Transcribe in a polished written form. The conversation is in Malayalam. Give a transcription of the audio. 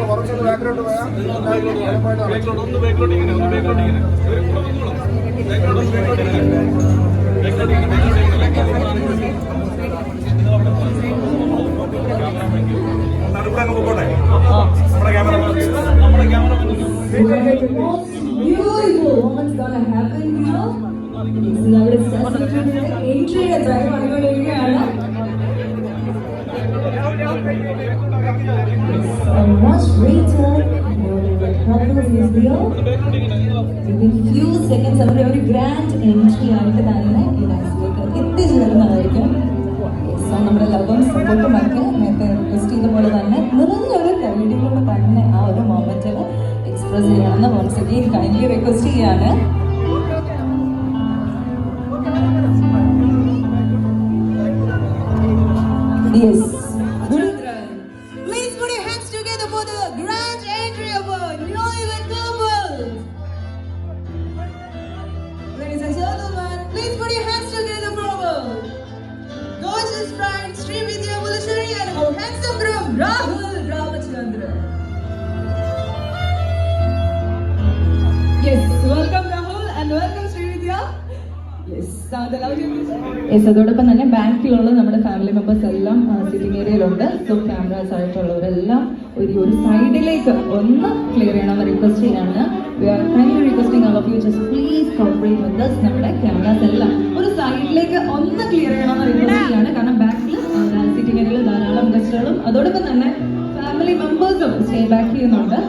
കുറച്ചൊരു ബാക്കിലോട്ട് പോയാൽ much greater the couples is here. Within few seconds അവരുടെ ഒരു ഗ്രാൻഡ് എൻട്രി ആയിട്ട് തന്നെ ഈ ഡാൻസിലേക്ക് എത്തിച്ചേരുന്നതായിരിക്കും. നമ്മുടെ ലവും സപ്പോർട്ടും ഒക്കെ നേരത്തെ റിക്വസ്റ്റ് ചെയ്ത പോലെ തന്നെ നിറഞ്ഞൊരു കൈഡിലൂടെ തന്നെ ആ ഒരു മൊമെന്റിൽ എക്സ്പ്രസ് ചെയ്യണമെന്ന് വൺസ് അഗെയിൻ കൈൻഡ്ലി റിക്വസ്റ്റ് ചെയ്യാണ്. Yes. Please put your hands together for the grand entry of our newlywed couple. Ladies and gentlemen, please put your hands together for our gorgeous bride Srividya Mulashari and our handsome groom Rahul Ramachandra. Yes, welcome Rahul and welcome Srividya. അതോടൊപ്പം തന്നെ ബാക്കിലുള്ള നമ്മുടെ ഫാമിലി മെമ്പേഴ്സ് എല്ലാം സിറ്റിംഗ് ഏരിയയിലുണ്ട്. സോ ക്യാമറാസ് ആയിട്ടുള്ളവരെല്ലാം ഒരു സൈഡിലേക്ക് ഒന്ന് ക്ലിയർ ചെയ്യണമെന്ന് റിക്വസ്റ്റ് ചെയ്യാണ്. Requesting all of you just please cooperate with us. നമ്മുടെ ക്യാമറാസ് എല്ലാം ഒരു സൈഡിലേക്ക് ഒന്ന് ക്ലിയർ ചെയ്യണമെന്ന് റിക്വസ്റ്റ് ചെയ്യാണ്. കാരണം ബാക്കിൽ സിറ്റിംഗ് ഏരിയയിൽ ധാരാളം ഗസ്റ്റുകളും അതോടൊപ്പം തന്നെ ഫാമിലി മെമ്പേഴ്സും സ്റ്റേ ബാക്ക് ചെയ്യുന്നുണ്ട്.